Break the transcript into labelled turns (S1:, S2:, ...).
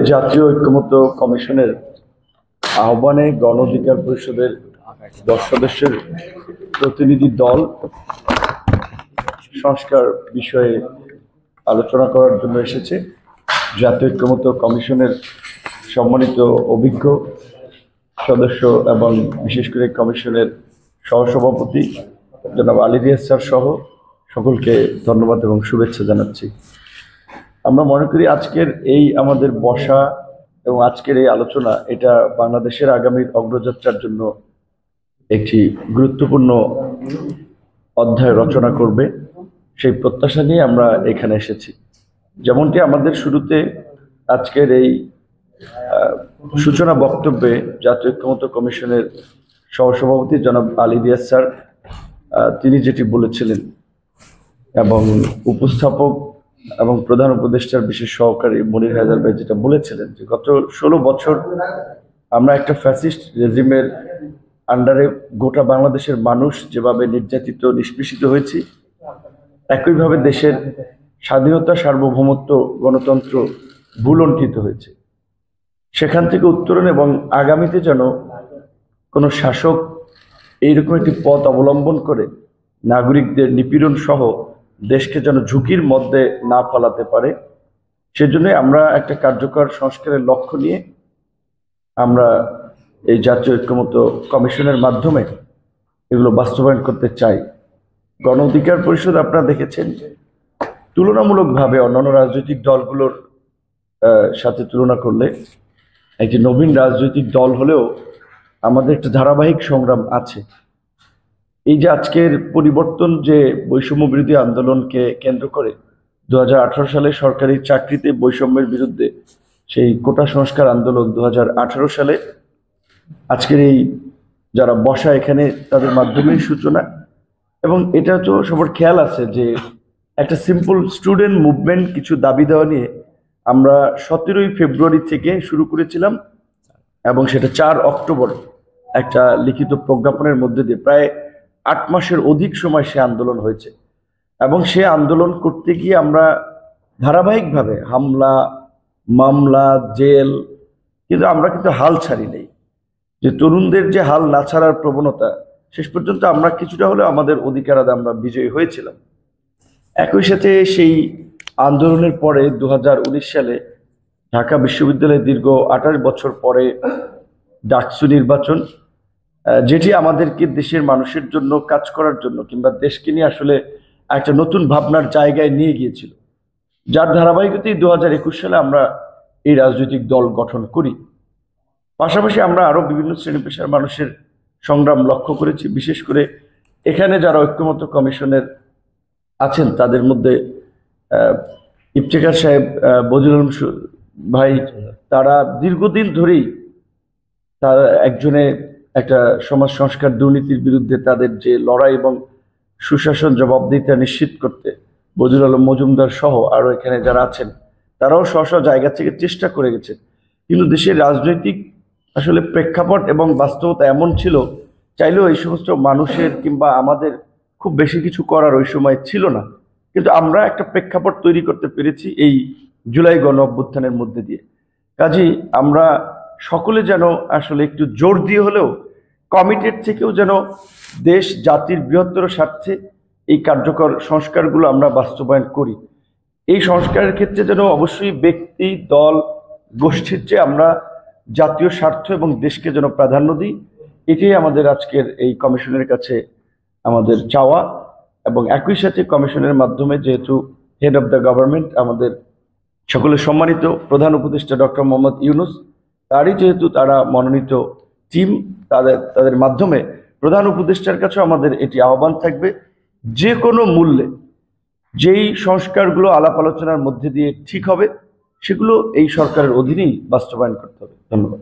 S1: জাতীয় ঐক্যমত্য কমিশনের আহ্বানে গণ অধিকার পরিষদের 10 সদস্যের প্রতিনিধি দল সংস্কার বিষয়ে আলোচনা করার জন্য এসেছে। জাতীয় ঐক্যমত্য কমিশনের সম্মানিত অভিজ্ঞ সদস্য এবং বিশেষ করে কমিশনের সহসভাপতি জনাব আলী রিয়াজ স্যার সহ সকলকে ধন্যবাদ এবং শুভেচ্ছা জানাচ্ছি। আমরা মনে করি আজকের এই আমাদের বসা এবং আজকের এই আলোচনা এটা বাংলাদেশের আগামী অগ্রযাত্রার জন্য একটি গুরুত্বপূর্ণ অধ্যায় রচনা করবে, সেই প্রত্যাশা নিয়ে আমরা এখানে এসেছি। যেমনটি আমাদের শুরুতে আজকের এই সূচনা বক্তব্যে জাতীয় ঐক্যমত্য কমিশনের সহসভাপতি জনাব আলী রিয়াজ স্যার তিনি যেটি বলেছিলেন এবং উপস্থাপক এবং প্রধান উপদেষ্টার বিশেষ সহকারী মনির হায়দার ভাই যেটা বলেছিলেন যে গত 16 বছর আমরা একটা ফ্যাসিস্ট রেজিমের আন্ডারে গোটা বাংলাদেশের মানুষ যেভাবে নির্যাতিত নিষ্পেষিত হয়েছি, একইভাবে দেশের স্বাধীনতা, সার্বভৌমত্ব, গণতন্ত্র ভুলণ্ঠিত হয়েছে। সেখান থেকে উত্তরণ এবং আগামীতে যেন কোনো শাসক এইরকম একটি পথ অবলম্বন করে নাগরিকদের নিপীড়ন সহ দেশকে যেন ঝুঁকির মধ্যে না ফেলাতে পারে, সেজন্যই আমরা একটা কার্যকর সংস্কারের লক্ষ্য নিয়ে আমরা এই জাতীয় ঐক্যমত্য কমিশনের মাধ্যমে এগুলো বাস্তবায়ন করতে চাই। গণ অধিকার পরিষদ আপনারা দেখেছেন তুলনামূলকভাবে অন্যান্য রাজনৈতিক দলগুলোর সাথে তুলনা করলে একটি নবীন রাজনৈতিক দল হলেও আমাদের একটা ধারাবাহিক সংগ্রাম আছে। এই যে আজকের পরিবর্তন, যে বৈষম্য বিরোধী আন্দোলনকে কেন্দ্র করে 2018 সালে সরকারি চাকরিতে বৈষম্যের বিরুদ্ধে সেই কোটা সংস্কার আন্দোলন, 2018 সালে আজকের এই যারা বসা এখানে তাদের মাধ্যমেই সূচনা। এবং এটা তো সবার খেয়াল আছে যে একটা সিম্পল স্টুডেন্ট মুভমেন্ট কিছু দাবি দেওয়া নিয়ে আমরা 17 ফেব্রুয়ারি থেকে শুরু করেছিলাম এবং সেটা 4 অক্টোবর একটা লিখিত প্রজ্ঞাপনের মধ্যে দিয়ে প্রায় 8 মাসের অধিক সময় সে আন্দোলন হয়েছে। এবং সে আন্দোলন করতে গিয়ে আমরা ধারাবাহিকভাবে হামলা, মামলা, জেল, কিন্তু আমরা কিন্তু হাল ছাড়ি নাই। যে তরুণদের যে হাল না ছাড়ার প্রবণতা, শেষ পর্যন্ত আমরা কিছুটা হলেও আমাদের অধিকার আদায়ে আমরা বিজয়ী হয়েছিলাম। একই সাথে সেই আন্দোলনের পরে 2019 সালে ঢাকা বিশ্ববিদ্যালয়ে দীর্ঘ 28 বছর পরে ডাকসু নির্বাচন, যেটি আমাদেরকে দেশের মানুষের জন্য কাজ করার জন্য কিংবা দেশকে নিয়ে আসলে একটা নতুন ভাবনার জায়গায় নিয়ে গিয়েছিল, যার ধারাবাহিকতায় 2021 সালে আমরা এই রাজনৈতিক দল গঠন করি। পাশাপাশি আমরা আরো বিভিন্ন শ্রেণী পেশার মানুষের সংগ্রাম লক্ষ্য করেছি। বিশেষ করে এখানে যারা ঐক্যমত্য কমিশনের আছেন তাদের মধ্যে ইফতেখার সাহেব, বদিউল আলম ভাই, তারা দীর্ঘদিন ধরেই তারা একজনে একটা সমাজ সংস্কার দুর্নীতির বিরুদ্ধে তাদের যে লড়াই এবং সুশাসন জবাবদিহিতা নিশ্চিত করতে বদিউল আলম মজুমদার সহ আরো এখানে যারা আছেন তারাও স্ব স্ব জায়গা থেকে চেষ্টা করে গেছে। কিন্তু দেশের রাজনৈতিক আসলে প্রেক্ষাপট এবং বাস্তবতা এমন ছিল, চাইলেও এই সমস্ত মানুষের কিংবা আমাদের খুব বেশি কিছু করার ওই সময় ছিল না। কিন্তু আমরা একটা প্রেক্ষাপট তৈরি করতে পেরেছি এই জুলাই গণ অভ্যুত্থানের মধ্যে দিয়ে। কাজেই আমরা সকলে যেন আসলে একটু জোর দিয়ে হলেও কমিটেড থেকেও যেন দেশ জাতির বৃহত্তর স্বার্থে এই কার্যকর সংস্কারগুলো আমরা বাস্তবায়ন করি। এই সংস্কারের ক্ষেত্রে যেন অবশ্যই ব্যক্তি, দল, গোষ্ঠীর চেয়ে আমরা জাতীয় স্বার্থ এবং দেশকে যেন প্রাধান্য দিই, এটাই আমাদের আজকের এই কমিশনের কাছে আমাদের চাওয়া। এবং একই সাথে কমিশনের মাধ্যমে যেহেতু হেড অফ দ্য গভর্নমেন্ট আমাদের সকলের সম্মানিত প্রধান উপদেষ্টা ডক্টর মোহাম্মদ ইউনূস, তারই যেহেতু তারা মনোনীত টিম, তাদের মাধ্যমে প্রধান উপদেষ্টার কাছেও আমাদের এটি আহ্বান থাকবে, যে কোনো মূল্যে যেই সংস্কারগুলো আলাপ আলোচনার মধ্যে দিয়ে ঠিক হবে সেগুলো এই সরকারের অধীনেই বাস্তবায়ন করতে হবে। ধন্যবাদ।